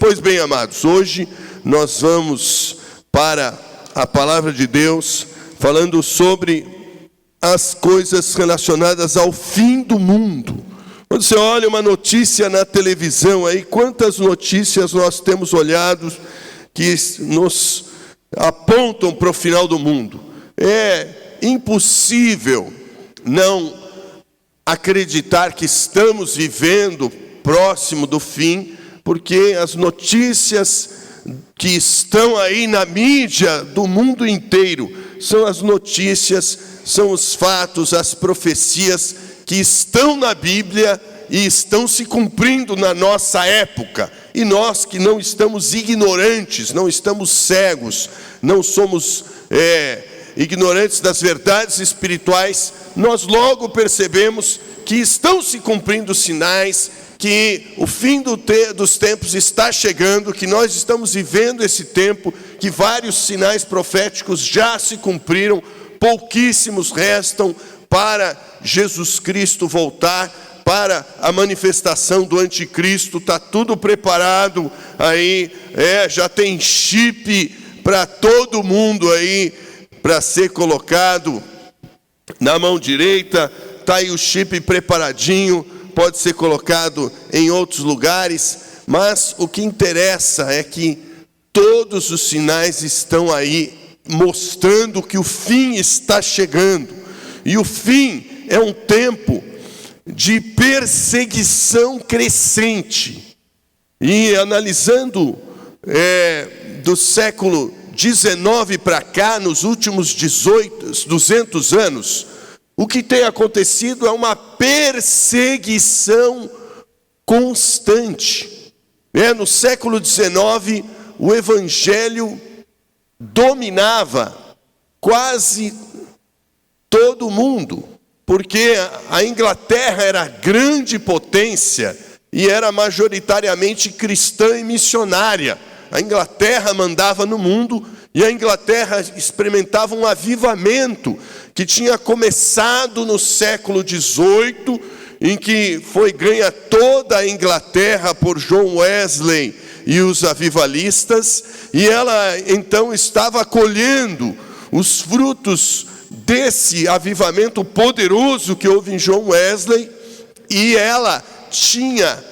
Pois bem, amados, hoje nós vamos para a palavra de Deus, falando sobre as coisas relacionadas ao fim do mundo. Quando você olha uma notícia na televisão, aí quantas notícias nós temos olhado que nos apontam para o final do mundo. É impossível não acreditar que estamos vivendo próximo do fim, porque as notícias que estão aí na mídia do mundo inteiro são as notícias, são os fatos, as profecias que estão na Bíblia e estão se cumprindo na nossa época. E nós que não estamos ignorantes, não estamos cegos, não somos ignorantes das verdades espirituais, nós logo percebemos que estão se cumprindo sinais, que o fim dos tempos está chegando, que nós estamos vivendo esse tempo, que vários sinais proféticos já se cumpriram, pouquíssimos restam para Jesus Cristo voltar, para a manifestação do anticristo. Está tudo preparado aí, já tem chip para todo mundo aí, para ser colocado na mão direita, está aí o chip preparadinho, pode ser colocado em outros lugares, mas o que interessa é que todos os sinais estão aí, mostrando que o fim está chegando, e o fim é um tempo de perseguição crescente. E analisando do século 19 para cá, nos últimos 200 anos, o que tem acontecido é uma perseguição constante. No século 19, o evangelho dominava quase todo mundo, porque a Inglaterra era a grande potência e era majoritariamente cristã e missionária. A Inglaterra mandava no mundo, e a Inglaterra experimentava um avivamento que tinha começado no século XVIII, em que foi ganha toda a Inglaterra por John Wesley e os avivalistas, e ela então estava colhendo os frutos desse avivamento poderoso que houve em John Wesley, e ela tinha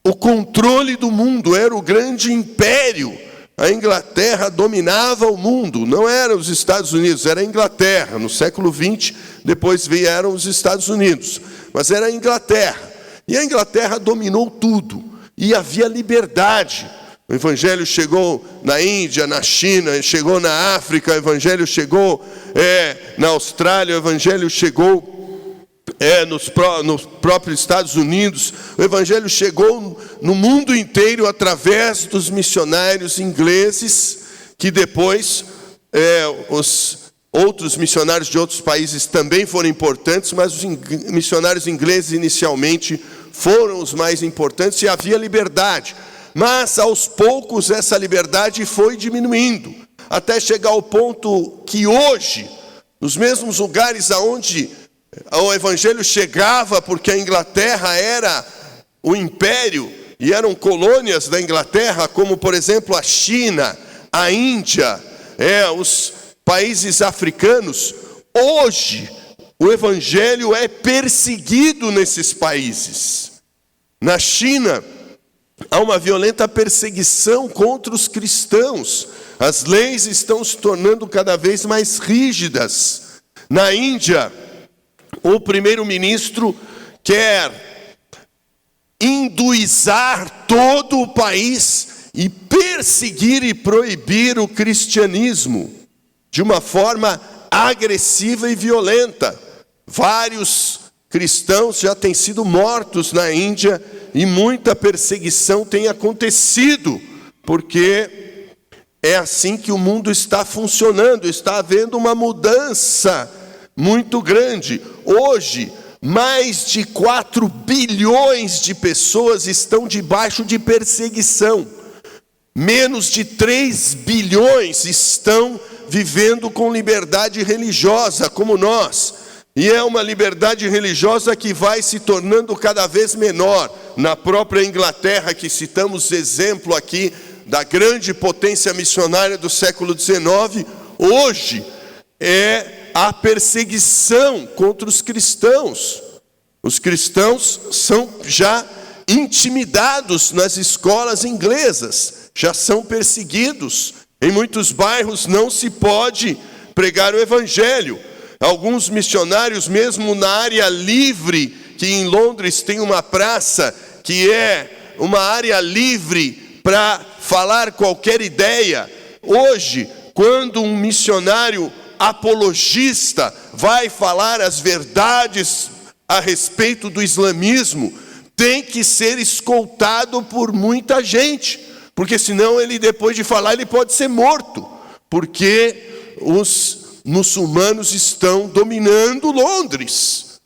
o controle do mundo, era o grande império. A Inglaterra dominava o mundo, não eram os Estados Unidos, era a Inglaterra. No século XX, depois vieram os Estados Unidos, mas era a Inglaterra. E a Inglaterra dominou tudo, e havia liberdade. O evangelho chegou na Índia, na China, chegou na África, o evangelho chegou na Austrália, o evangelho chegou nos próprios Estados Unidos. O evangelho chegou no mundo inteiro através dos missionários ingleses, que depois os outros missionários de outros países também foram importantes, mas os missionários ingleses inicialmente foram os mais importantes, e havia liberdade. Mas aos poucos essa liberdade foi diminuindo, até chegar ao ponto que hoje, nos mesmos lugares aonde o evangelho chegava, porque a Inglaterra era o império e eram colônias da Inglaterra, como por exemplo a China, a Índia, os países africanos, hoje o evangelho é perseguido nesses países. Na China há uma violenta perseguição contra os cristãos, as leis estão se tornando cada vez mais rígidas. Na Índia, o primeiro-ministro quer hinduizar todo o país e perseguir e proibir o cristianismo de uma forma agressiva e violenta. Vários cristãos já têm sido mortos na Índia e muita perseguição tem acontecido, porque é assim que o mundo está funcionando, está havendo uma mudança muito grande. Hoje, mais de 4 bilhões de pessoas estão debaixo de perseguição. Menos de 3 bilhões estão vivendo com liberdade religiosa, como nós. E é uma liberdade religiosa que vai se tornando cada vez menor. Na própria Inglaterra, que citamos exemplo aqui da grande potência missionária do século XIX, hoje é a perseguição contra os cristãos. Os cristãos são já intimidados nas escolas inglesas, já são perseguidos. Em muitos bairros não se pode pregar o evangelho. Alguns missionários, mesmo na área livre, que em Londres tem uma praça que é uma área livre para falar qualquer ideia. Hoje, quando um missionário apologista vai falar as verdades a respeito do islamismo, tem que ser escoltado por muita gente, porque senão ele, depois de falar, ele pode ser morto, porque os muçulmanos estão dominando Londres.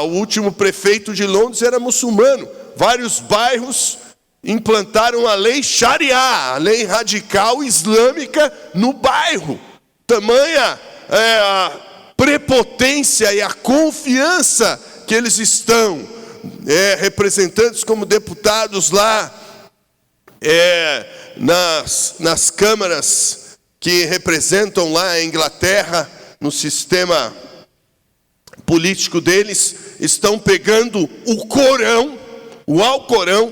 O último prefeito de Londres era muçulmano. Vários bairros implantaram a lei Sharia, a lei radical islâmica no bairro. Tamanha a prepotência e a confiança que eles estão, representantes como deputados lá, nas câmaras que representam lá a Inglaterra, no sistema político deles, estão pegando o Corão, o Alcorão,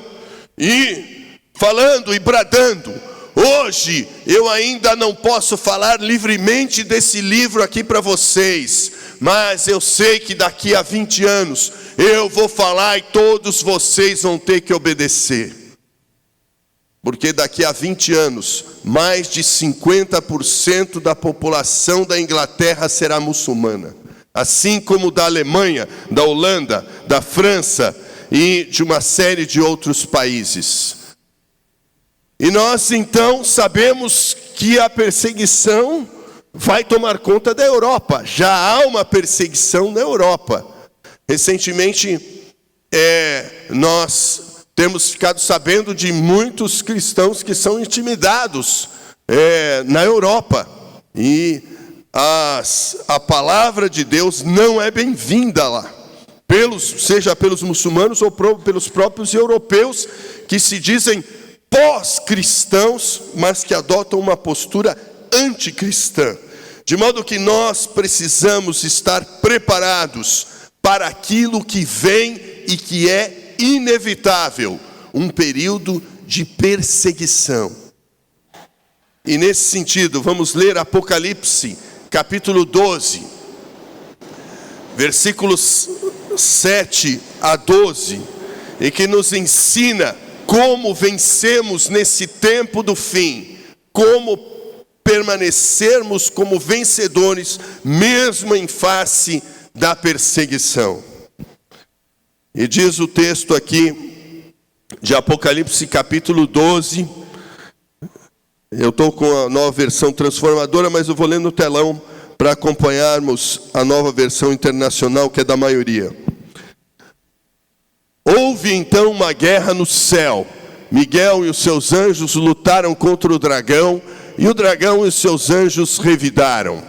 e falando e bradando: hoje eu ainda não posso falar livremente desse livro aqui para vocês, mas eu sei que daqui a 20 anos eu vou falar e todos vocês vão ter que obedecer. Porque daqui a 20 anos, mais de 50% da população da Inglaterra será muçulmana. Assim como da Alemanha, da Holanda, da França e de uma série de outros países. E nós então sabemos que a perseguição vai tomar conta da Europa. Já há uma perseguição na Europa. Recentemente, nós temos ficado sabendo de muitos cristãos que são intimidados na Europa. E a palavra de Deus não é bem-vinda lá. Seja pelos muçulmanos ou pelos próprios europeus, que se dizem pós-cristãos, mas que adotam uma postura anticristã. De modo que nós precisamos estar preparados para aquilo que vem e que é inevitável, um período de perseguição. E nesse sentido, vamos ler Apocalipse, capítulo 12, versículos 7 a 12, e que nos ensina como vencemos nesse tempo do fim, como permanecermos como vencedores, mesmo em face da perseguição. E diz o texto aqui de Apocalipse capítulo 12, eu estou com a nova versão transformadora, mas eu vou ler no telão para acompanharmos a nova versão internacional, que é da maioria. Houve então uma guerra no céu. Miguel e os seus anjos lutaram contra o dragão, e o dragão e os seus anjos revidaram.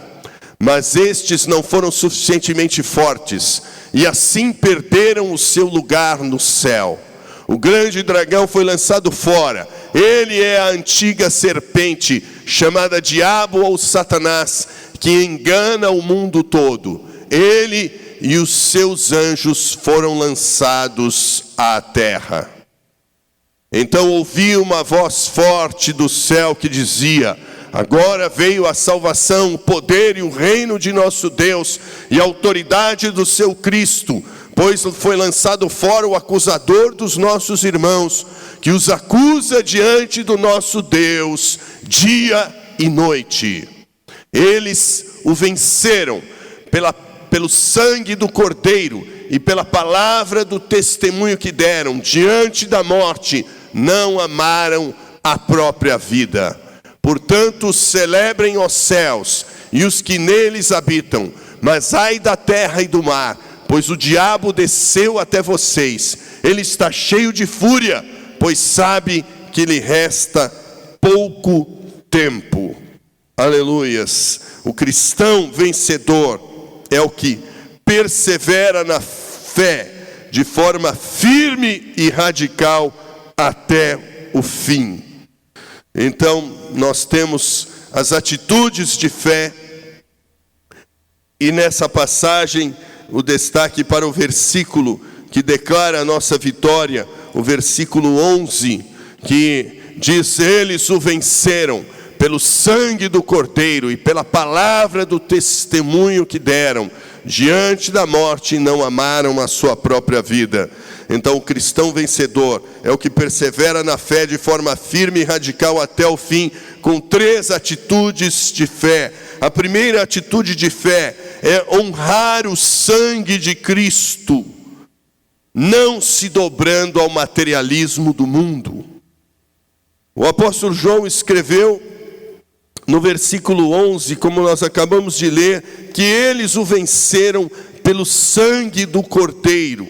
Mas estes não foram suficientemente fortes, e assim perderam o seu lugar no céu. O grande dragão foi lançado fora. Ele é a antiga serpente, chamada Diabo ou Satanás, que engana o mundo todo. Ele e os seus anjos foram lançados à terra. Então ouvi uma voz forte do céu que dizia: agora veio a salvação, o poder e o reino de nosso Deus e a autoridade do seu Cristo, pois foi lançado fora o acusador dos nossos irmãos, que os acusa diante do nosso Deus dia e noite. Eles o venceram pelo sangue do Cordeiro e pela palavra do testemunho que deram. Diante da morte, não amaram a própria vida. Portanto, celebrem os céus e os que neles habitam. Mas ai da terra e do mar, pois o diabo desceu até vocês. Ele está cheio de fúria, pois sabe que lhe resta pouco tempo. Aleluias. O cristão vencedor é o que persevera na fé de forma firme e radical até o fim. Então, nós temos as atitudes de fé, e nessa passagem, o destaque para o versículo que declara a nossa vitória, o versículo 11, que diz: eles o venceram pelo sangue do Cordeiro e pela palavra do testemunho que deram diante da morte, e não amaram a sua própria vida. Então, o cristão vencedor é o que persevera na fé de forma firme e radical até o fim, com 3 atitudes de fé. A primeira atitude de fé é honrar o sangue de Cristo, não se dobrando ao materialismo do mundo. O apóstolo João escreveu no versículo 11, como nós acabamos de ler, que eles o venceram pelo sangue do Cordeiro.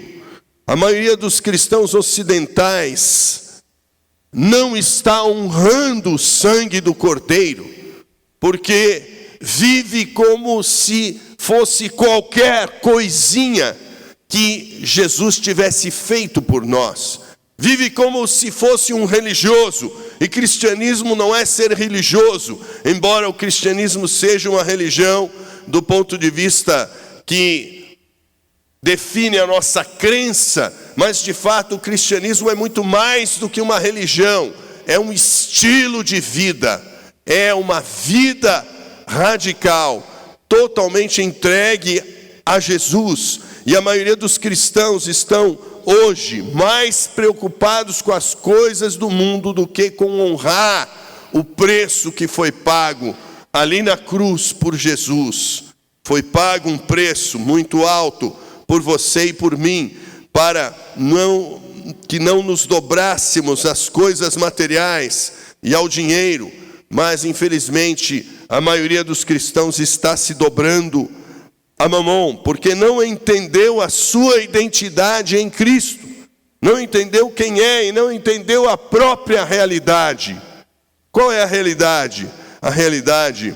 A maioria dos cristãos ocidentais não está honrando o sangue do Cordeiro, porque vive como se fosse qualquer coisinha que Jesus tivesse feito por nós. Vive como se fosse um religioso, e cristianismo não é ser religioso, embora o cristianismo seja uma religião do ponto de vista que define a nossa crença, mas de fato o cristianismo é muito mais do que uma religião, é um estilo de vida, é uma vida radical, totalmente entregue a Jesus. E a maioria dos cristãos estão hoje mais preocupados com as coisas do mundo do que com honrar o preço que foi pago ali na cruz por Jesus. Foi pago um preço muito alto por você e por mim, para que não nos dobrássemos às coisas materiais e ao dinheiro, mas infelizmente a maioria dos cristãos está se dobrando a mamon, porque não entendeu a sua identidade em Cristo, não entendeu quem é e não entendeu a própria realidade. Qual é a realidade? A realidade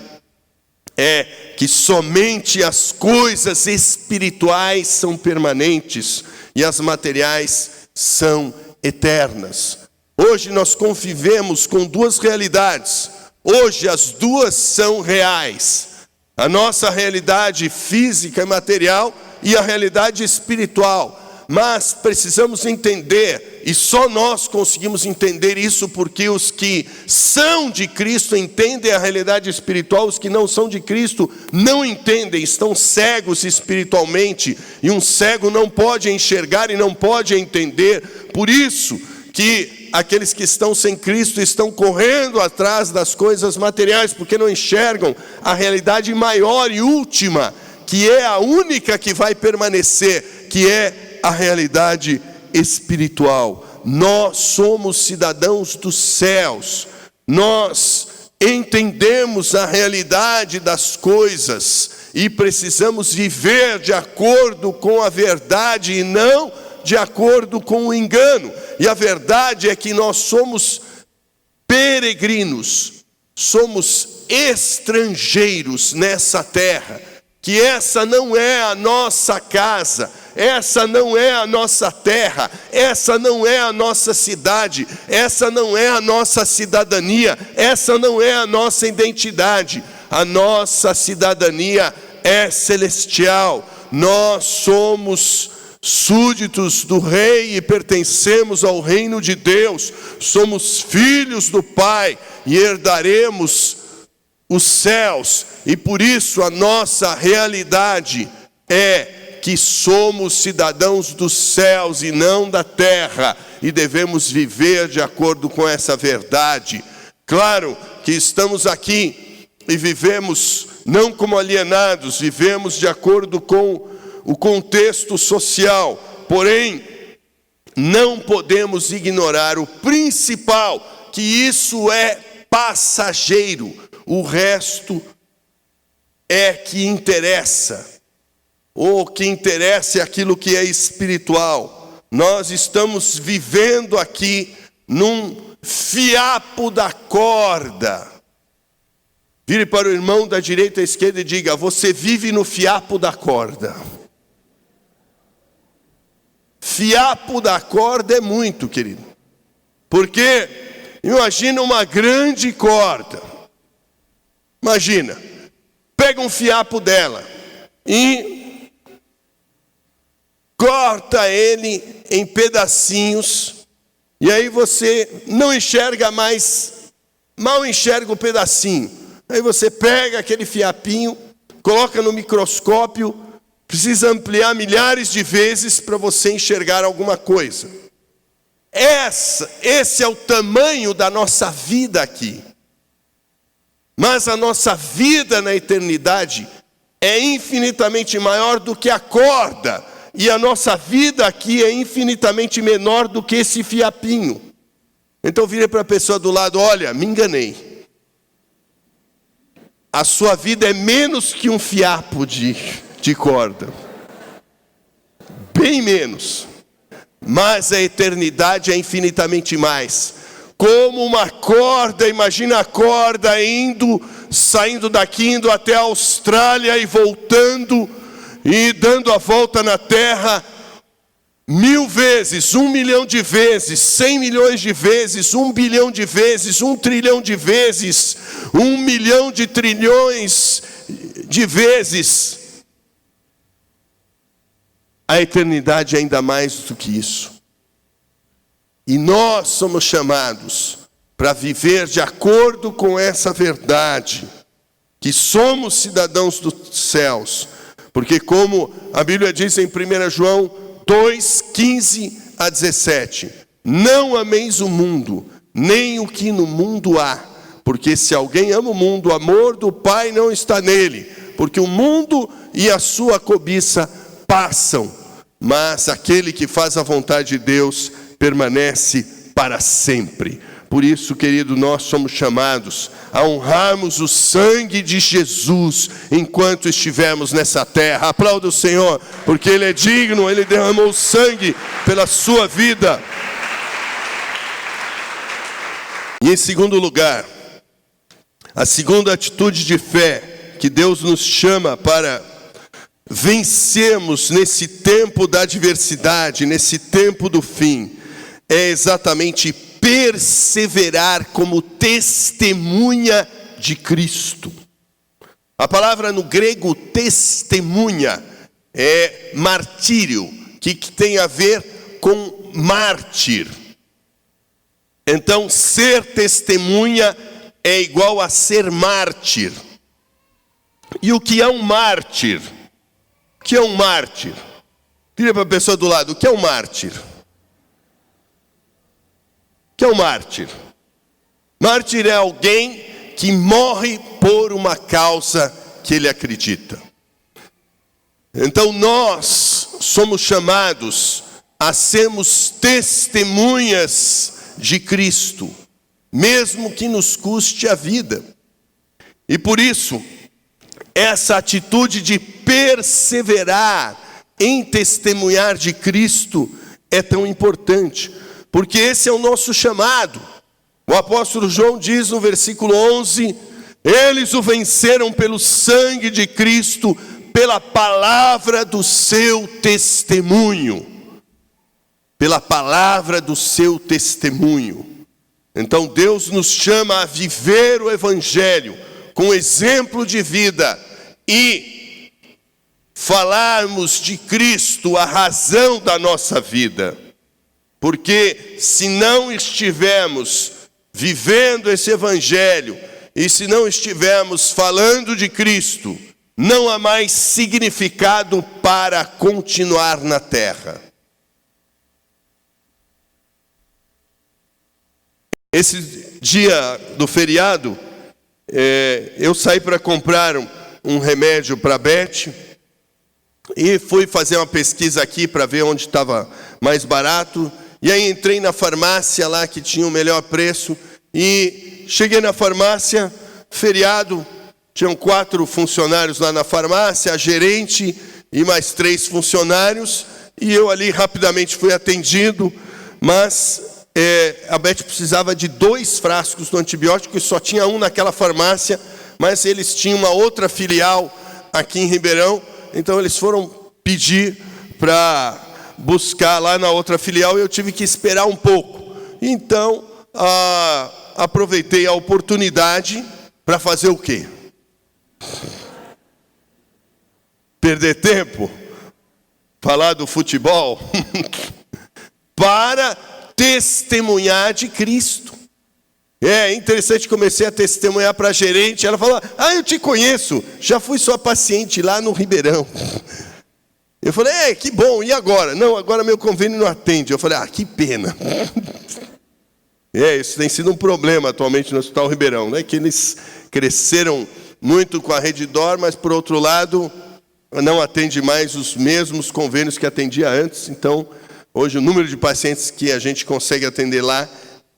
é que somente as coisas espirituais são permanentes e as materiais são eternas. Hoje nós convivemos com 2 realidades. Hoje as duas são reais. A nossa realidade física e material e a realidade espiritual. Mas precisamos entender, e só nós conseguimos entender isso, porque os que são de Cristo entendem a realidade espiritual, os que não são de Cristo não entendem, estão cegos espiritualmente, e um cego não pode enxergar e não pode entender. Por isso que aqueles que estão sem Cristo estão correndo atrás das coisas materiais, porque não enxergam a realidade maior e última, que é a única que vai permanecer, que é a realidade espiritual. Nós somos cidadãos dos céus, nós entendemos a realidade das coisas e precisamos viver de acordo com a verdade e não de acordo com o engano. E a verdade é que nós somos peregrinos, somos estrangeiros nessa terra, que essa não é a nossa casa, essa não é a nossa terra, essa não é a nossa cidade, essa não é a nossa cidadania, essa não é a nossa identidade. A nossa cidadania é celestial. Nós somos súditos do Rei e pertencemos ao reino de Deus. Somos filhos do Pai e herdaremos os céus. E por isso a nossa realidade é que somos cidadãos dos céus e não da terra, e devemos viver de acordo com essa verdade. Claro que estamos aqui e vivemos não como alienados, vivemos de acordo com o contexto social, porém não podemos ignorar o principal, que isso é passageiro, o resto é que interessa. O que interessa é aquilo que é espiritual. Nós estamos vivendo aqui num fiapo da corda. Vire para o irmão da direita à esquerda e diga: você vive no fiapo da corda. fiapo da corda é muito, querido. Porque imagina uma grande corda. Imagina, pega um fiapo dela e corta ele em pedacinhos. E aí você não enxerga mais, mal enxerga o pedacinho. Aí você pega aquele fiapinho, coloca no microscópio, precisa ampliar milhares de vezes para você enxergar alguma coisa. Esse é o tamanho da nossa vida aqui. Mas a nossa vida na eternidade é infinitamente maior do que a corda. E a nossa vida aqui é infinitamente menor do que esse fiapinho. Então vire para a pessoa do lado: olha, me enganei. A sua vida é menos que um fiapo de corda. Bem menos. Mas a eternidade é infinitamente mais. Como uma corda, imagina a corda saindo daqui, indo até a Austrália e voltando, e dando a volta na Terra 1000 vezes, 1 milhão de vezes, 100 milhões de vezes, 1 bilhão de vezes, 1 trilhão de vezes, 1 milhão de trilhões de vezes. A eternidade é ainda mais do que isso. E nós somos chamados para viver de acordo com essa verdade, que somos cidadãos dos céus. Porque como a Bíblia diz em 1 João 2, 15 a 17, não ameis o mundo, nem o que no mundo há. Porque se alguém ama o mundo, o amor do Pai não está nele. Porque o mundo e a sua cobiça passam, mas aquele que faz a vontade de Deus permanece para sempre. Por isso, querido, nós somos chamados a honrarmos o sangue de Jesus enquanto estivermos nessa terra. Aplauda o Senhor, porque Ele é digno, Ele derramou sangue pela sua vida. E em segundo lugar, a segunda atitude de fé que Deus nos chama para vencermos nesse tempo da adversidade, nesse tempo do fim, é exatamente perseverar como testemunha de Cristo. A palavra no grego testemunha é martírio, que tem a ver com mártir. Então, ser testemunha é igual a ser mártir. E o que é um mártir? O que é um mártir? Vira para a pessoa do lado: o que é um mártir? O que é um mártir? Mártir é alguém que morre por uma causa que ele acredita. Então nós somos chamados a sermos testemunhas de Cristo, mesmo que nos custe a vida. E por isso, essa atitude de perseverar em testemunhar de Cristo é tão importante, porque esse é o nosso chamado. O apóstolo João diz no versículo 11: eles o venceram pelo sangue de Cristo, pela palavra do seu testemunho. Pela palavra do seu testemunho. Então Deus nos chama a viver o Evangelho com exemplo de vida e falarmos de Cristo, a razão da nossa vida. Porque se não estivermos vivendo esse Evangelho, e se não estivermos falando de Cristo, não há mais significado para continuar na terra. Esse dia do feriado, eu saí para comprar um remédio para a Beth, e fui fazer uma pesquisa aqui para ver onde estava mais barato. E aí entrei na farmácia lá que tinha o melhor preço. E cheguei na farmácia, feriado, tinham 4 funcionários lá na farmácia, a gerente e mais 3 funcionários. E eu ali rapidamente fui atendido, mas a Beth precisava de 2 frascos do antibiótico e só tinha um naquela farmácia, mas eles tinham uma outra filial aqui em Ribeirão. Então eles foram pedir para buscar lá na outra filial e eu tive que esperar um pouco. Então, aproveitei a oportunidade para fazer o quê? Perder tempo? Falar do futebol? Para testemunhar de Cristo. É interessante, comecei a testemunhar para a gerente. Ela falou: eu te conheço, já fui sua paciente lá no Ribeirão. Eu falei: que bom, e agora? Não, agora meu convênio não atende. Eu falei: que pena. Isso tem sido um problema atualmente no Hospital Ribeirão, né? Que eles cresceram muito com a Redditor, mas por outro lado não atende mais os mesmos convênios que atendia antes. Então, hoje o número de pacientes que a gente consegue atender lá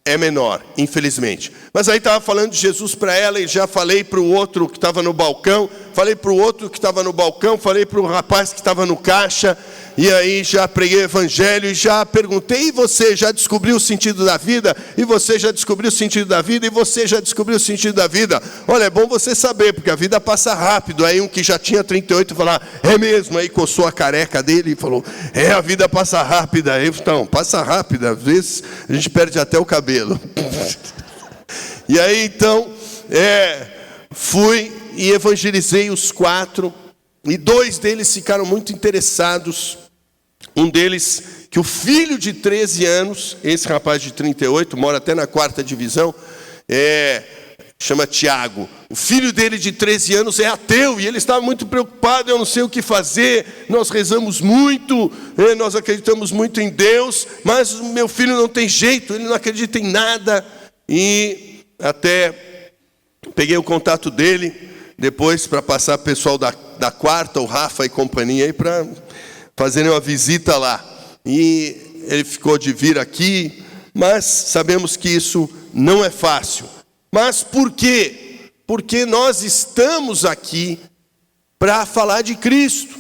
é menor, infelizmente. Mas aí estava falando de Jesus para ela e já falei para o outro que estava no balcão, falei para o outro que estava no balcão, falei para o rapaz que estava no caixa, e aí já preguei o evangelho e já perguntei: e você já descobriu o sentido da vida? E você já descobriu o sentido da vida? E você já descobriu o sentido da vida? Olha, é bom você saber, porque a vida passa rápido. Aí um que já tinha 38 falou: é mesmo? Aí coçou a careca dele e falou: a vida passa rápida. Aí, então, passa rápida, às vezes a gente perde até o cabelo. E aí então, fui e evangelizei os 4, e 2 deles ficaram muito interessados. Um deles, que o filho de 13 anos, esse rapaz de 38, mora até na 4ª divisão, chama Tiago. O filho dele de 13 anos é ateu, e ele estava muito preocupado: eu não sei o que fazer, nós rezamos muito, nós acreditamos muito em Deus, mas o meu filho não tem jeito, ele não acredita em nada. E até peguei o contato dele depois para passar para o pessoal da 4ª, o Rafa e companhia, aí para fazerem uma visita lá. E ele ficou de vir aqui, mas sabemos que isso não é fácil. Mas por quê? Porque nós estamos aqui para falar de Cristo.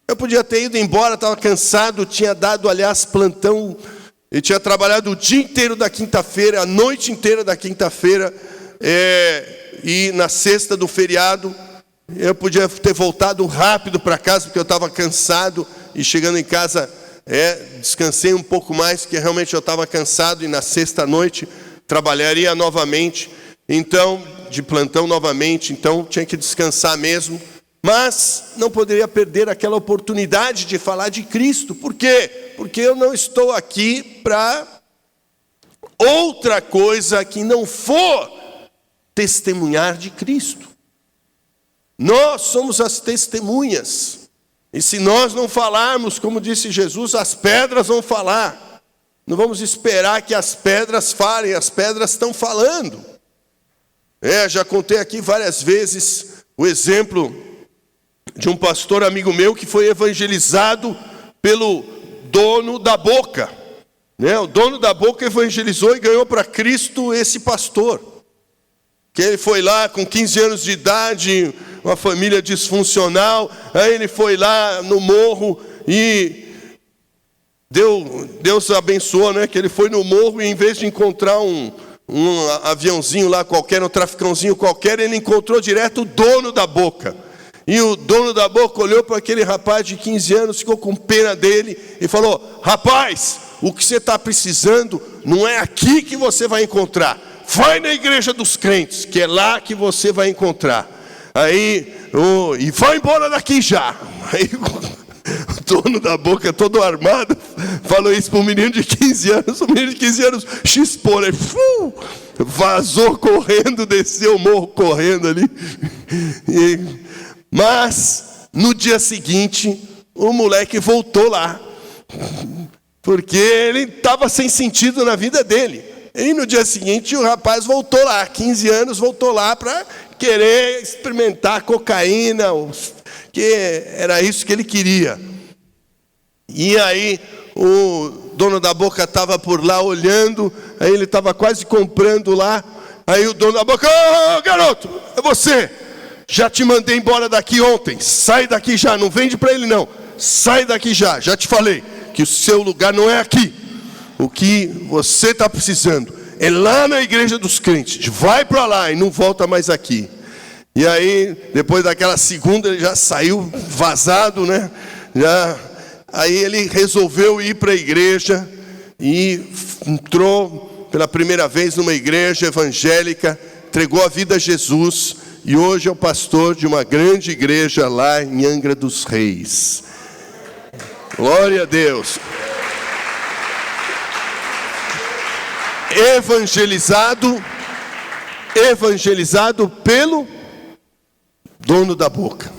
Eu podia ter ido embora, estava cansado, tinha dado, aliás, plantão. Eu tinha trabalhado o dia inteiro da quinta-feira, a noite inteira da quinta-feira, e na sexta do feriado, eu podia ter voltado rápido para casa, porque eu estava cansado, e chegando em casa, descansei um pouco mais, porque realmente eu estava cansado, e na sexta noite trabalharia novamente, então, de plantão novamente, então tinha que descansar mesmo. Mas não poderia perder aquela oportunidade de falar de Cristo. Por quê? Porque eu não estou aqui para outra coisa que não for testemunhar de Cristo. Nós somos as testemunhas. E se nós não falarmos, como disse Jesus, as pedras vão falar. Não vamos esperar que as pedras falem, as pedras estão falando. Já contei aqui várias vezes o exemplo de um pastor amigo meu que foi evangelizado pelo dono da Boca. O dono da Boca evangelizou e ganhou para Cristo esse pastor. Que ele foi lá com 15 anos de idade, uma família disfuncional, aí ele foi lá no morro e Deus abençoou, que ele foi no morro e em vez de encontrar um aviãozinho lá qualquer, um traficãozinho qualquer, ele encontrou direto o dono da Boca. E o dono da Boca olhou para aquele rapaz de 15 anos, ficou com pena dele e falou: rapaz, o que você está precisando não é aqui que você vai encontrar. Vai na igreja dos crentes, que é lá que você vai encontrar. Aí, e vai embora daqui já. Aí o dono da Boca, todo armado, falou isso para um menino de 15 anos. O menino de 15 anos chispou, vazou correndo, desceu o morro correndo ali. Mas, no dia seguinte, o moleque voltou lá, porque ele estava sem sentido na vida dele. E no dia seguinte, o rapaz voltou lá, 15 anos, voltou lá para querer experimentar cocaína, que era isso que ele queria. E aí, o dono da Boca estava por lá olhando, aí ele estava quase comprando lá, aí o dono da Boca: ô garoto, é você! Já te mandei embora daqui ontem, sai daqui já, não vende para ele não, sai daqui já te falei que o seu lugar não é aqui, o que você está precisando é lá na igreja dos crentes, vai para lá e não volta mais aqui. E aí, depois daquela segunda, ele já saiu vazado, Aí ele resolveu ir para a igreja e entrou pela primeira vez numa igreja evangélica, entregou a vida a Jesus e hoje é o pastor de uma grande igreja lá em Angra dos Reis. Glória a Deus. Evangelizado pelo dono da boca.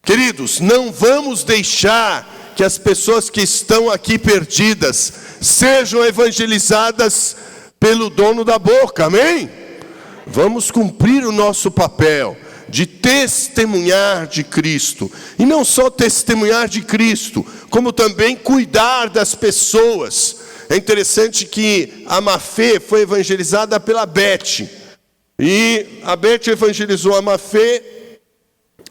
Queridos, não vamos deixar que as pessoas que estão aqui perdidas sejam evangelizadas pelo dono da boca, amém? Vamos cumprir o nosso papel de testemunhar de Cristo. E não só testemunhar de Cristo, como também cuidar das pessoas. É interessante que a Mafê foi evangelizada pela Beth. E a Beth evangelizou a Mafê,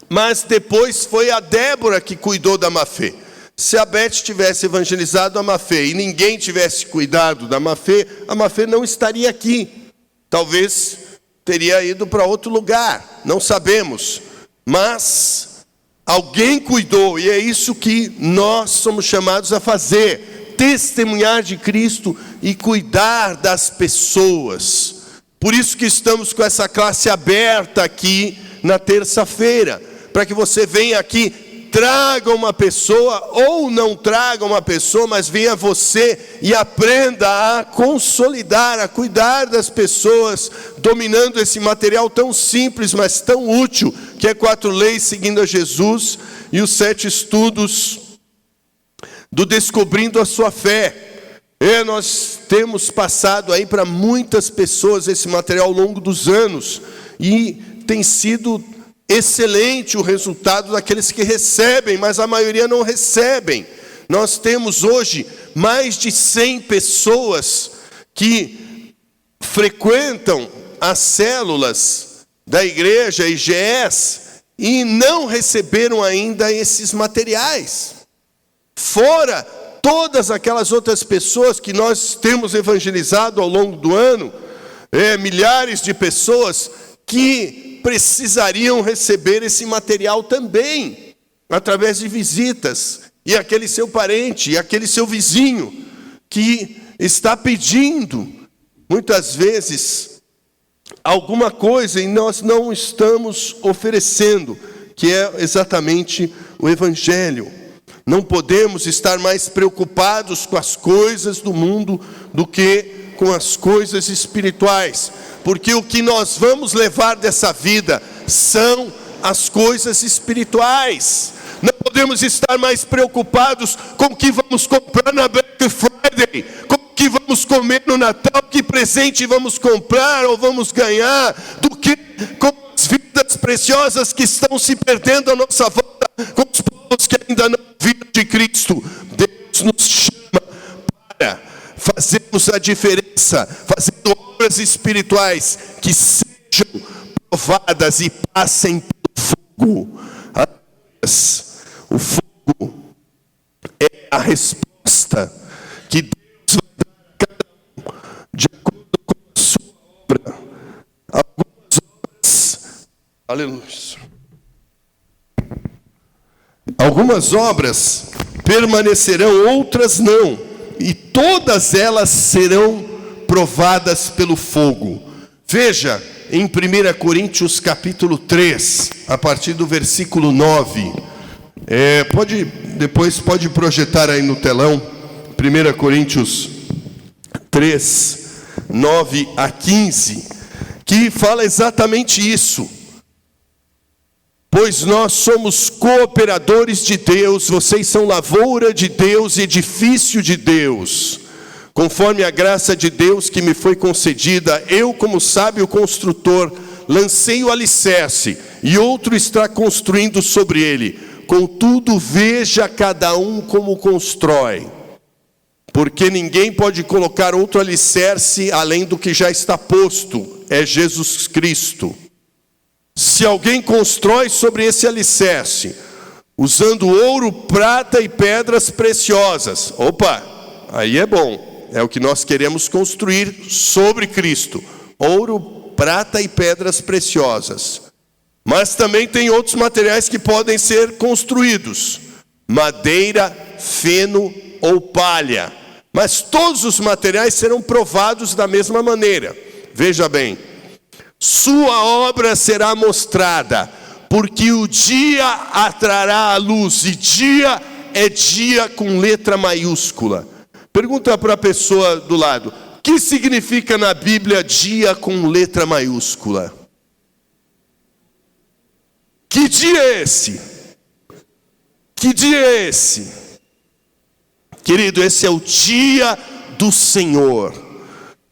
mas depois foi a Débora que cuidou da Mafê. Se a Beth tivesse evangelizado a Mafê e ninguém tivesse cuidado da Mafê, a Mafê não estaria aqui. Talvez teria ido para outro lugar, não sabemos. Mas alguém cuidou, e é isso que nós somos chamados a fazer. Testemunhar de Cristo e cuidar das pessoas. Por isso que estamos com essa classe aberta aqui na terça-feira, para que você venha aqui, traga uma pessoa ou não traga uma pessoa, mas venha você e aprenda a consolidar, a cuidar das pessoas, dominando esse material tão simples, mas tão útil, que é 4 leis seguindo a Jesus e os 7 estudos do Descobrindo a Sua Fé. Nós temos passado aí para muitas pessoas esse material ao longo dos anos e tem sido excelente o resultado daqueles que recebem, mas a maioria não recebem. Nós temos hoje mais de 100 pessoas que frequentam as células da igreja IGS e não receberam ainda esses materiais. Fora todas aquelas outras pessoas que nós temos evangelizado ao longo do ano, milhares de pessoas que precisariam receber esse material também, através de visitas, e aquele seu parente, e aquele seu vizinho, que está pedindo, muitas vezes, alguma coisa, e nós não estamos oferecendo, que é exatamente o Evangelho. Não podemos estar mais preocupados com as coisas do mundo do que com as coisas espirituais. Porque o que nós vamos levar dessa vida são as coisas espirituais. Não podemos estar mais preocupados com o que vamos comprar na Black Friday, com o que vamos comer no Natal, que presente vamos comprar ou vamos ganhar, do que com as vidas preciosas que estão se perdendo à nossa volta, com os povos que ainda não viram de Cristo. Deus nos chama para fazermos a diferença, fazendo obras espirituais que sejam provadas e passem pelo fogo. O fogo é a resposta que Deus vai dar a cada um, de acordo com a sua obra. Algumas obras, aleluia. Algumas obras permanecerão, outras não, e todas elas serão provadas pelo fogo. Veja em 1 Coríntios capítulo 3, a partir do versículo 9. Depois pode projetar aí no telão, 1 Coríntios 3, 9 a 15, que fala exatamente isso. Pois nós somos cooperadores de Deus, vocês são lavoura de Deus, edifício de Deus. Conforme a graça de Deus que me foi concedida, eu, como sábio construtor, lancei o alicerce, e outro está construindo sobre ele. Contudo, veja cada um como constrói. Porque ninguém pode colocar outro alicerce além do que já está posto, é Jesus Cristo. Se alguém constrói sobre esse alicerce, usando ouro, prata e pedras preciosas, aí é bom, é o que nós queremos construir sobre Cristo, ouro, prata e pedras preciosas. Mas também tem outros materiais que podem ser construídos, madeira, feno ou palha. Mas todos os materiais serão provados da mesma maneira. Veja bem, sua obra será mostrada, porque o dia atrará a luz, e dia é dia com letra maiúscula. Pergunta para a pessoa do lado: o que significa na Bíblia dia com letra maiúscula? Que dia é esse? Que dia é esse? Querido, esse é o dia do Senhor.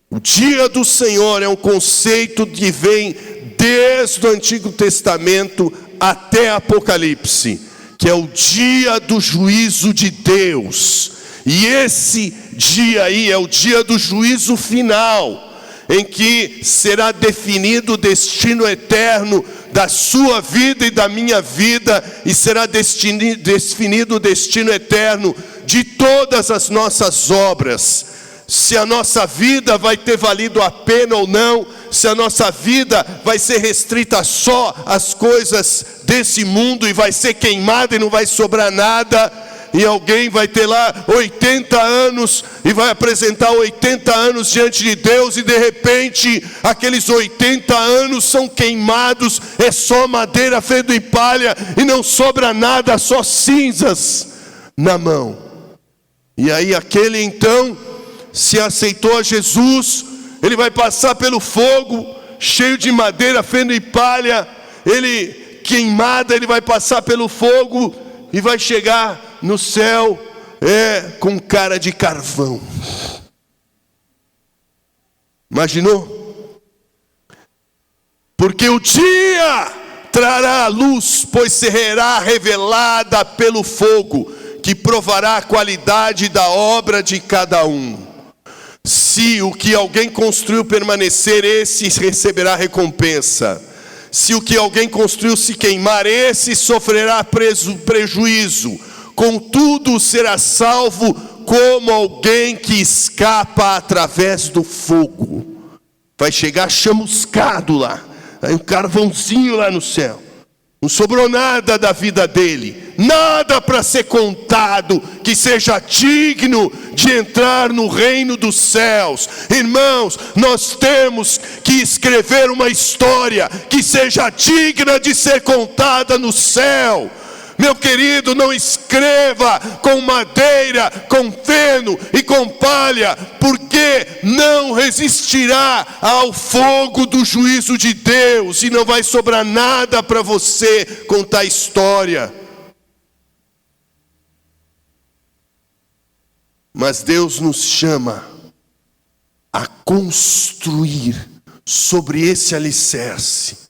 O dia do Senhor é um conceito que vem desde o Antigo Testamento até Apocalipse, que é o dia do juízo de Deus. E esse dia aí é o dia do juízo final, em que será definido o destino eterno da sua vida e da minha vida, e será definido o destino eterno de todas as nossas obras. Se a nossa vida vai ter valido a pena ou não, se a nossa vida vai ser restrita só às coisas desse mundo e vai ser queimada e não vai sobrar nada, e alguém vai ter lá 80 anos e vai apresentar 80 anos diante de Deus, e de repente aqueles 80 anos são queimados, é só madeira, feno e palha, e não sobra nada, só cinzas na mão. E aí aquele então, se aceitou a Jesus, ele vai passar pelo fogo, cheio de madeira, feno e palha, ele queimada, ele vai passar pelo fogo e vai chegar no céu, com cara de carvão. Imaginou? Porque o dia trará a luz, pois será revelada pelo fogo, que provará a qualidade da obra de cada um. Se o que alguém construiu permanecer, esse receberá recompensa. Se o que alguém construiu se queimar, esse sofrerá prejuízo. Contudo, será salvo como alguém que escapa através do fogo. Vai chegar chamuscado lá, aí um carvãozinho lá no céu. Não sobrou nada da vida dele, nada para ser contado que seja digno de entrar no reino dos céus. Irmãos, nós temos que escrever uma história que seja digna de ser contada no céu. Meu querido, não escreva com madeira, com feno e com palha, porque não resistirá ao fogo do juízo de Deus, e não vai sobrar nada para você contar história. Mas Deus nos chama a construir sobre esse alicerce,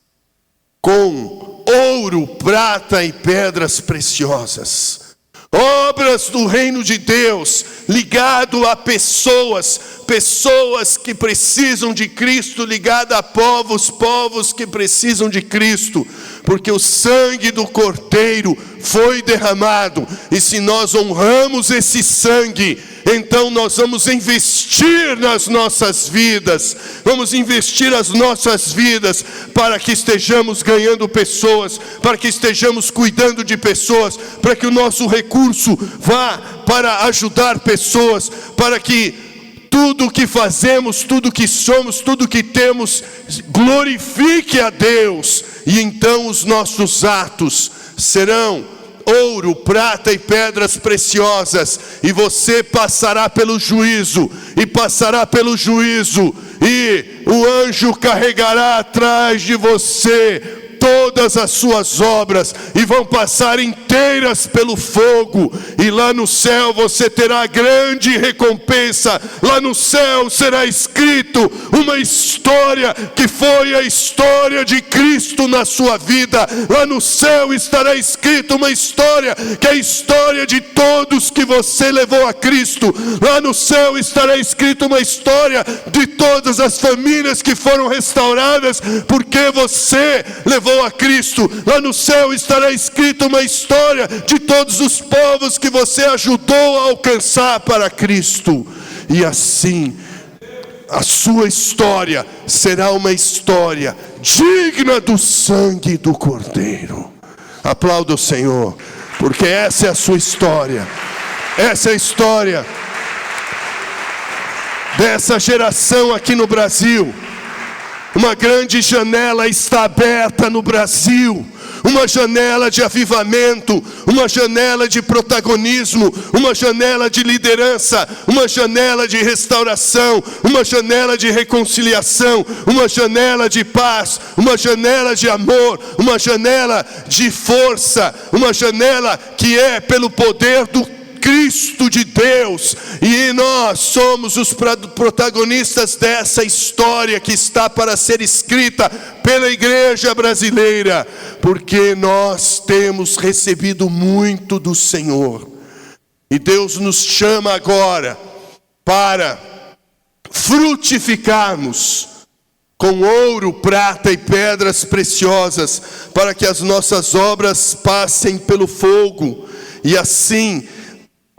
com ouro, prata e pedras preciosas, obras do reino de Deus, ligado a pessoas que precisam de Cristo, ligado a povos que precisam de Cristo, porque o sangue do Cordeiro foi derramado, e se nós honramos esse sangue, então nós vamos investir nas nossas vidas, vamos investir as nossas vidas para que estejamos ganhando pessoas, para que estejamos cuidando de pessoas, para que o nosso recurso vá para ajudar pessoas, para que tudo o que fazemos, tudo o que somos, tudo o que temos glorifique a Deus, e então os nossos atos serão ouro, prata e pedras preciosas, e você passará pelo juízo, e o anjo carregará atrás de você todas as suas obras, e vão passar inteiras pelo fogo, e lá no céu você terá grande recompensa. Lá no céu será escrito uma história que foi a história de Cristo na sua vida. Lá no céu estará escrito uma história que é a história de todos que você levou a Cristo. Lá no céu estará escrito uma história de todas as famílias que foram restauradas porque você levou a Cristo. Lá no céu estará escrito uma história de todos os povos que você ajudou a alcançar para Cristo. E assim, a sua história será uma história digna do sangue do Cordeiro. Aplauda o Senhor. Porque essa é a sua história. Essa é a história dessa geração aqui no Brasil. Uma grande janela está aberta no Brasil. Uma janela de avivamento, uma janela de protagonismo, uma janela de liderança, uma janela de restauração, uma janela de reconciliação, uma janela de paz, uma janela de amor, uma janela de força, uma janela que é pelo poder do Cristo de Deus, e nós somos os protagonistas dessa história que está para ser escrita pela igreja brasileira, porque nós temos recebido muito do Senhor, e Deus nos chama agora para frutificarmos com ouro, prata e pedras preciosas, para que as nossas obras passem pelo fogo, e assim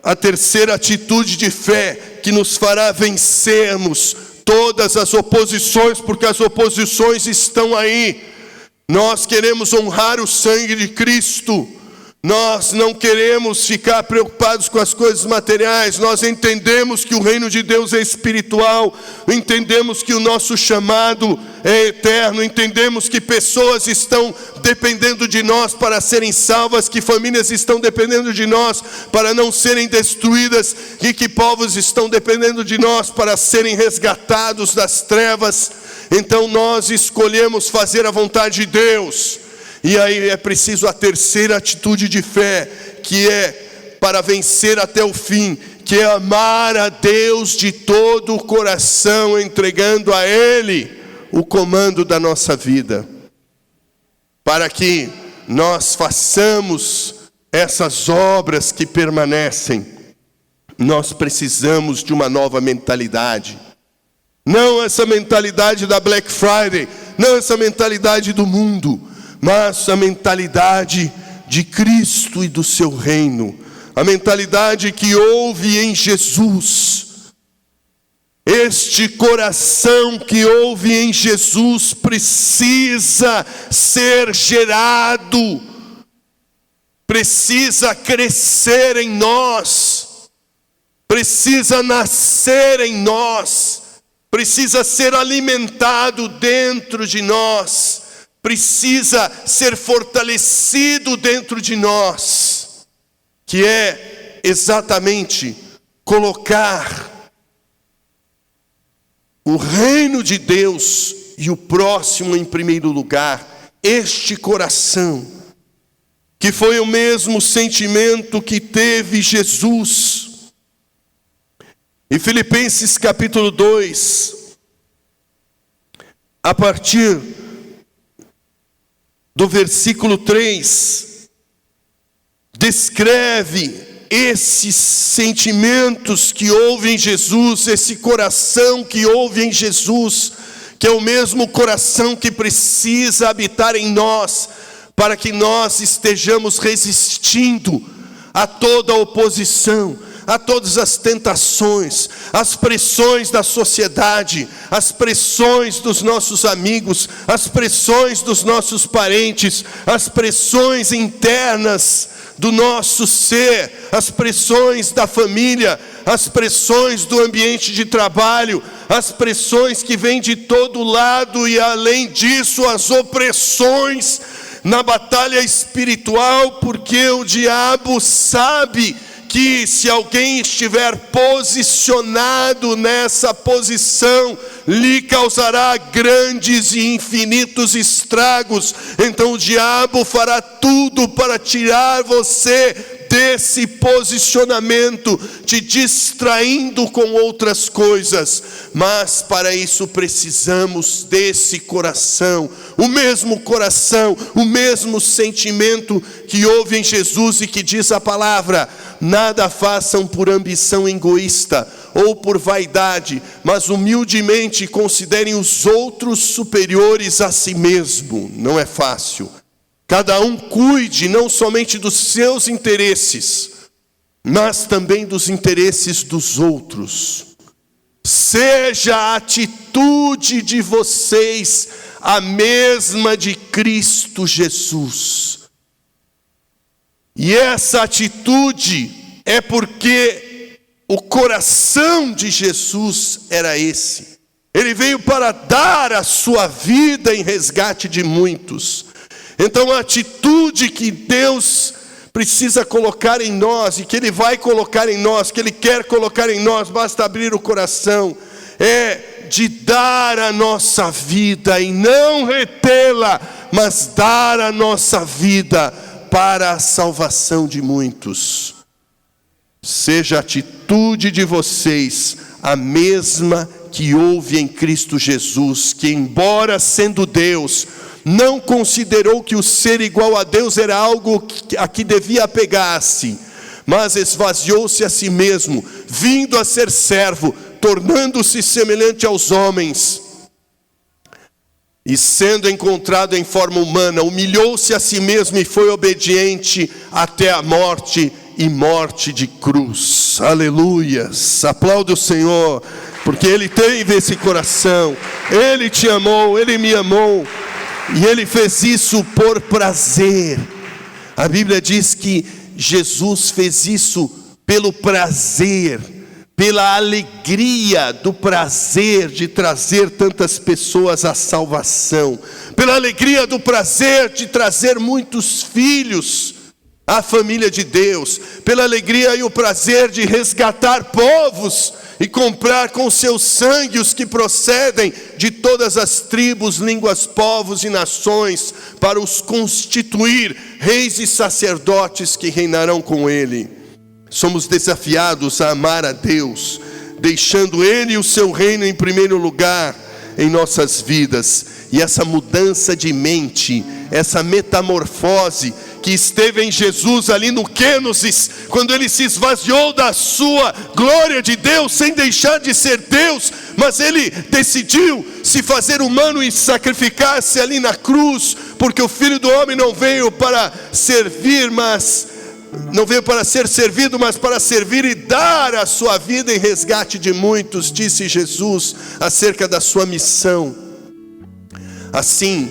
a terceira atitude de fé que nos fará vencermos todas as oposições, porque as oposições estão aí. Nós queremos honrar o sangue de Cristo. Nós não queremos ficar preocupados com as coisas materiais. Nós entendemos que o reino de Deus é espiritual. Entendemos que o nosso chamado é eterno. Entendemos que pessoas estão dependendo de nós para serem salvas, que famílias estão dependendo de nós para não serem destruídas, e que povos estão dependendo de nós para serem resgatados das trevas. Então nós escolhemos fazer a vontade de Deus. E aí é preciso a terceira atitude de fé, que é para vencer até o fim, que é amar a Deus de todo o coração, entregando a Ele o comando da nossa vida. Para que nós façamos essas obras que permanecem, nós precisamos de uma nova mentalidade. Não essa mentalidade da Black Friday, não essa mentalidade do mundo, mas a mentalidade de Cristo e do seu reino, a mentalidade que houve em Jesus. Este coração que houve em Jesus precisa ser gerado, precisa crescer em nós, precisa nascer em nós, precisa ser alimentado dentro de nós, precisa ser fortalecido dentro de nós, que é exatamente colocar o reino de Deus e o próximo em primeiro lugar. Este coração, que foi o mesmo sentimento que teve Jesus. Em Filipenses capítulo 2, a partir do versículo 3, descreve esses sentimentos que houve em Jesus, esse coração que houve em Jesus, que é o mesmo coração que precisa habitar em nós, para que nós estejamos resistindo a toda a oposição, a todas as tentações, as pressões da sociedade, as pressões dos nossos amigos, as pressões dos nossos parentes, as pressões internas do nosso ser, as pressões da família, as pressões do ambiente de trabalho, as pressões que vêm de todo lado, e além disso as opressões na batalha espiritual, porque o diabo sabe que se alguém estiver posicionado nessa posição, lhe causará grandes e infinitos estragos. Então o diabo fará tudo para tirar você desse posicionamento, te distraindo com outras coisas. Mas para isso precisamos desse coração, o mesmo sentimento que houve em Jesus, e que diz a palavra: nada façam por ambição egoísta ou por vaidade, mas humildemente considerem os outros superiores a si mesmo. Não é fácil. Cada um cuide não somente dos seus interesses, mas também dos interesses dos outros. Seja a atitude de vocês a mesma de Cristo Jesus. E essa atitude é porque o coração de Jesus era esse. Ele veio para dar a sua vida em resgate de muitos. Então a atitude que Deus precisa colocar em nós, e que Ele vai colocar em nós, que Ele quer colocar em nós, basta abrir o coração, é de dar a nossa vida e não retê-la, mas dar a nossa vida para a salvação de muitos. Seja a atitude de vocês a mesma que houve em Cristo Jesus, que embora sendo Deus, não considerou que o ser igual a Deus era algo a que devia apegar-se, mas esvaziou-se a si mesmo, vindo a ser servo, tornando-se semelhante aos homens. E sendo encontrado em forma humana, humilhou-se a si mesmo e foi obediente até a morte, e morte de cruz. Aleluias, aplaude o Senhor, porque Ele teve esse coração, Ele te amou, Ele me amou, e Ele fez isso por prazer. A Bíblia diz que Jesus fez isso pelo prazer, pela alegria do prazer de trazer tantas pessoas à salvação, pela alegria do prazer de trazer muitos filhos à família de Deus, pela alegria e o prazer de resgatar povos e comprar com seu sangue os que procedem de todas as tribos, línguas, povos e nações, para os constituir reis e sacerdotes que reinarão com Ele. Somos desafiados a amar a Deus, deixando Ele e o seu reino em primeiro lugar em nossas vidas. E essa mudança de mente, essa metamorfose que esteve em Jesus ali no Quênosis, quando Ele se esvaziou da sua glória de Deus, sem deixar de ser Deus, mas Ele decidiu se fazer humano e sacrificar-se ali na cruz, porque o Filho do Homem não veio para servir, não veio para ser servido, mas para servir e dar a sua vida em resgate de muitos, disse Jesus acerca da sua missão. Assim,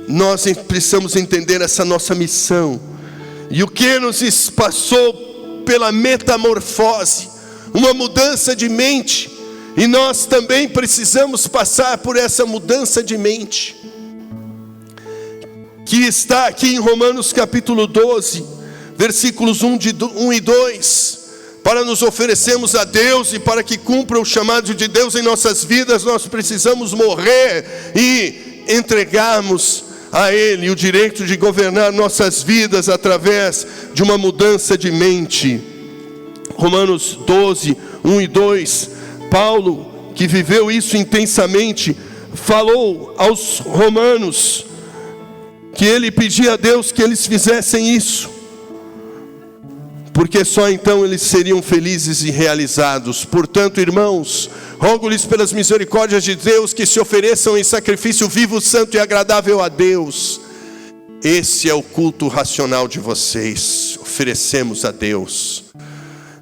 nós precisamos entender essa nossa missão. E o que nos passou pela metamorfose, uma mudança de mente, e nós também precisamos passar por essa mudança de mente, que está aqui em Romanos capítulo 12, versículos 1 e 2, para nos oferecermos a Deus e para que cumpra o chamado de Deus em nossas vidas, nós precisamos morrer e entregarmos a Ele o direito de governar nossas vidas através de uma mudança de mente. Romanos 12, 1 e 2, Paulo, que viveu isso intensamente, falou aos romanos que ele pedia a Deus que eles fizessem isso, porque só então eles seriam felizes e realizados. Portanto, irmãos, rogo-lhes pelas misericórdias de Deus que se ofereçam em sacrifício vivo, santo e agradável a Deus. Esse é o culto racional de vocês. Oferecemos a Deus.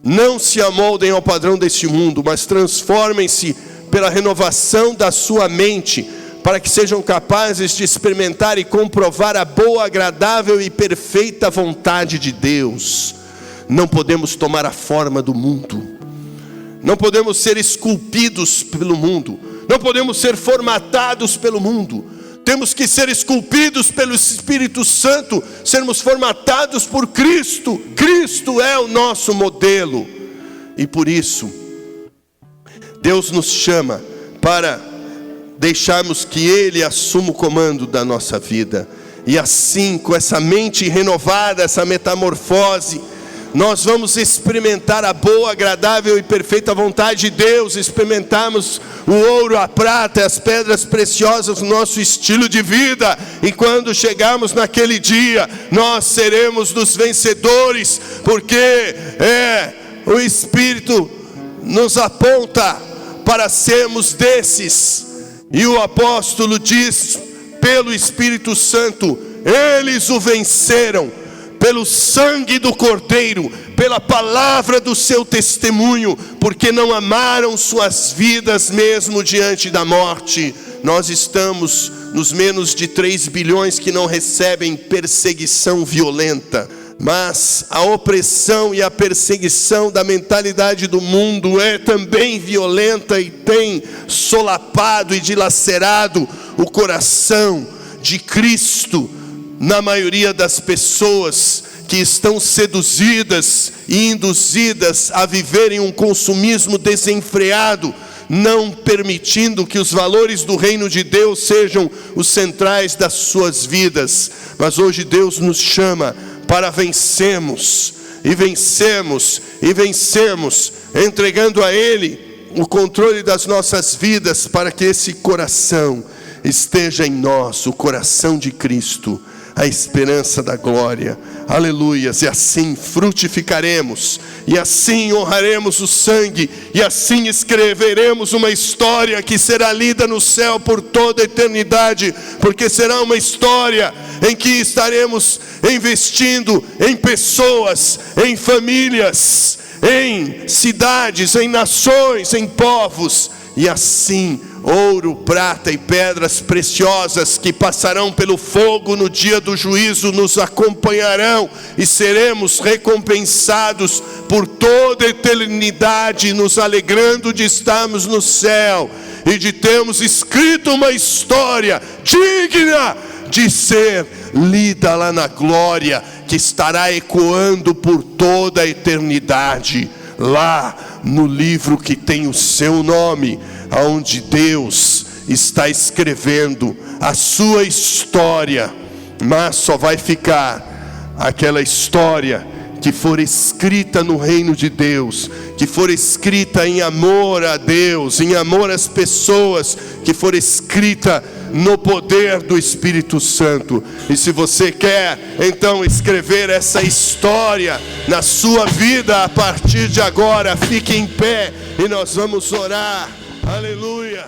Não se amoldem ao padrão deste mundo, mas transformem-se pela renovação da sua mente, para que sejam capazes de experimentar e comprovar a boa, agradável e perfeita vontade de Deus. Não podemos tomar a forma do mundo, não podemos ser esculpidos pelo mundo, não podemos ser formatados pelo mundo. Temos que ser esculpidos pelo Espírito Santo, sermos formatados por Cristo. Cristo é o nosso modelo, e por isso Deus nos chama para deixarmos que Ele assuma o comando da nossa vida. E assim, com essa mente renovada, essa metamorfose, nós vamos experimentar a boa, agradável e perfeita vontade de Deus, experimentarmos o ouro, a prata e as pedras preciosas do nosso estilo de vida. E quando chegarmos naquele dia, nós seremos dos vencedores, porque o Espírito nos aponta para sermos desses. E o apóstolo diz, pelo Espírito Santo, eles o venceram pelo sangue do Cordeiro, pela palavra do seu testemunho, porque não amaram suas vidas mesmo diante da morte. Nós estamos nos menos de 3 bilhões que não recebem perseguição violenta. Mas a opressão e a perseguição da mentalidade do mundo é também violenta e tem solapado e dilacerado o coração de Cristo na maioria das pessoas que estão seduzidas e induzidas a viverem um consumismo desenfreado, não permitindo que os valores do reino de Deus sejam os centrais das suas vidas. Mas hoje Deus nos chama para vencermos, entregando a Ele o controle das nossas vidas, para que esse coração esteja em nós, o coração de Cristo, a esperança da glória. Aleluias. E assim frutificaremos, e assim honraremos o sangue, e assim escreveremos uma história que será lida no céu por toda a eternidade, porque será uma história em que estaremos investindo em pessoas, em famílias, em cidades, em nações, em povos, e assim ouro, prata e pedras preciosas que passarão pelo fogo no dia do juízo nos acompanharão, e seremos recompensados por toda a eternidade, nos alegrando de estarmos no céu e de termos escrito uma história digna de ser lida lá na glória, que estará ecoando por toda a eternidade, lá no livro que tem o seu nome, aonde Deus está escrevendo a sua história. Mas só vai ficar aquela história que for escrita no reino de Deus, que for escrita em amor a Deus, em amor às pessoas, que for escrita no poder do Espírito Santo. E se você quer então escrever essa história na sua vida a partir de agora, fique em pé e nós vamos orar. Aleluia.